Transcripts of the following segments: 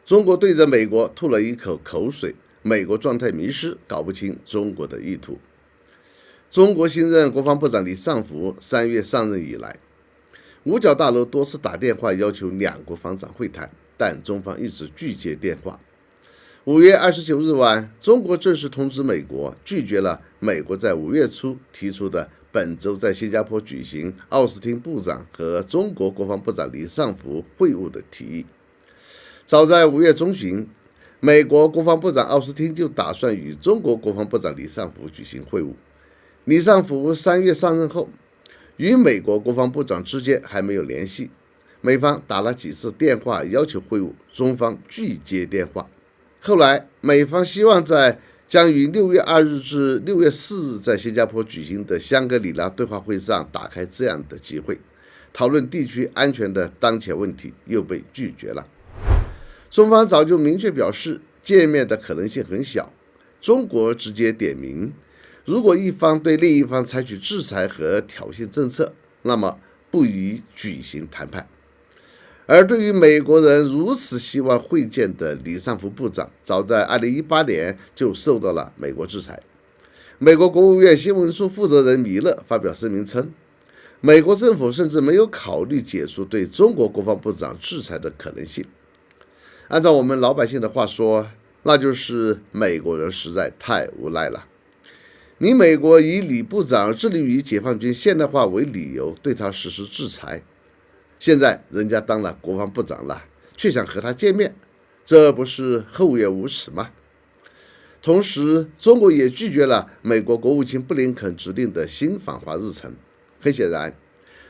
中国对着美国吐了一口口水，美国状态迷失，搞不清中国的意图。中国新任国防部长李尚福3月上任以来，五角大楼多次打电话要求两国防长会谈，但中方一直拒接电话。5月29日晚，中国正式通知美国，拒绝了美国在5月初提出的本周在新加坡举行奥斯汀部长和中国国防部长李尚福会晤的提议。早在5月中旬，美国国防部长奥斯汀就打算与中国国防部长李尚福举行会晤。李尚福3月上任后，与美国国防部长之间还没有联系，美方打了几次电话要求会晤，中方拒接电话。后来，美方希望在将于6月2日至6月4日在新加坡举行的香格里拉对话会上打开这样的机会，讨论地区安全的当前问题，又被拒绝了。中方早就明确表示，见面的可能性很小。中国直接点名，如果一方对另一方采取制裁和挑衅政策，那么不宜举行谈判。而对于美国人如此希望会见的李尚福部长，早在2018年就受到了美国制裁。美国国务院新闻处负责人米勒发表声明称，美国政府甚至没有考虑解除对中国国防部长制裁的可能性。按照我们老百姓的话说，那就是美国人实在太无赖了。你美国以李部长致力于解放军现代化为理由对他实施制裁，现在人家当了国防部长了，却想和他见面，这不是厚颜无耻吗？同时，中国也拒绝了美国国务卿布林肯指定的新访华日程。很显然，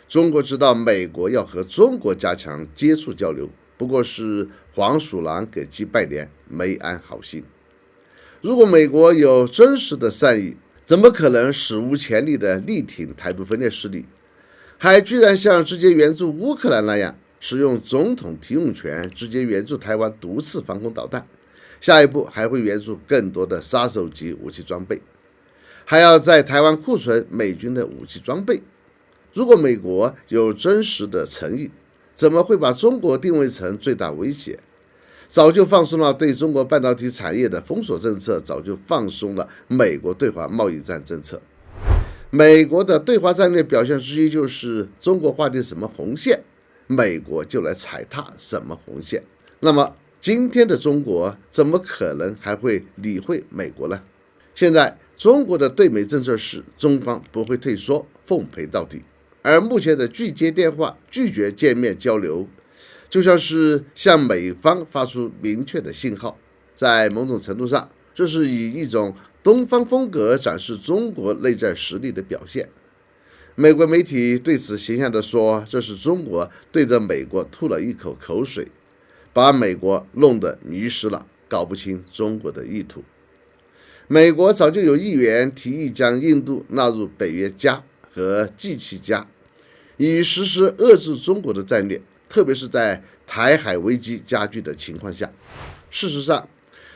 中国知道美国要和中国加强接触交流，不过是黄鼠狼给鸡拜年，没安好心。如果美国有真实的善意，怎么可能史无前例的力挺台独分裂势力，还居然像直接援助乌克兰那样，使用总统提用权直接援助台湾毒刺防空导弹，下一步还会援助更多的杀手级武器装备，还要在台湾库存美军的武器装备。如果美国有真实的诚意，怎么会把中国定位成最大威胁？早就放松了对中国半导体产业的封锁政策，早就放松了美国对华贸易战政策。美国的对华战略表现之一就是中国划定什么红线，美国就来踩踏什么红线。那么今天的中国怎么可能还会理会美国呢？现在中国的对美政策是中方不会退缩，奉陪到底。而目前的拒接电话、拒绝见面交流，就像是向美方发出明确的信号，在某种程度上，这是以一种东方风格展示中国内在实力的表现。美国媒体对此形象地说，这是中国对着美国吐了一口口水，把美国弄得迷失了，搞不清中国的意图。美国早就有议员提议将印度纳入北约加和 G7 加，以实施遏制中国的战略，特别是在台海危机加剧的情况下。事实上，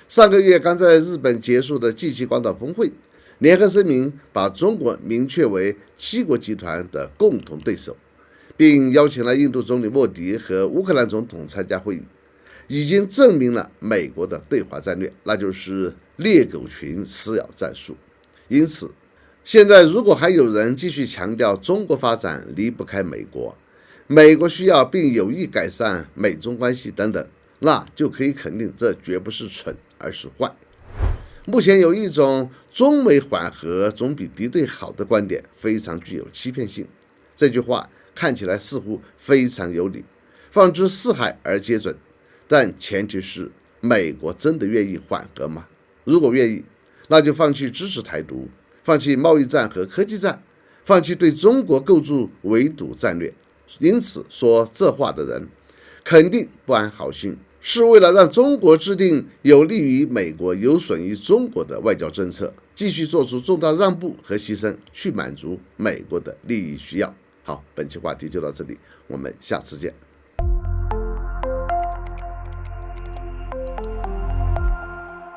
上个月刚在日本结束的 G7 广岛峰会，联合声明把中国明确为7国集团的共同对手，并邀请了印度总理莫迪和乌克兰总统参加会议，已经证明了美国的对华战略，那就是猎狗群撕咬战术。因此，现在如果还有人继续强调中国发展离不开美国，美国需要并有意改善美中关系等等，那就可以肯定这绝不是蠢，而是坏。目前有一种中美缓和总比敌对好的观点，非常具有欺骗性。这句话看起来似乎非常有理，放之四海而皆准，但前提是美国真的愿意缓和吗？如果愿意，那就放弃支持台独，放弃贸易战和科技战，放弃对中国构筑围堵战略。因此说这话的人肯定不安好心，是为了让中国制定有利于美国、有损于中国的外交政策，继续做出重大让步和牺牲，去满足美国的利益需要。好，本期话题就到这里，我们下次见。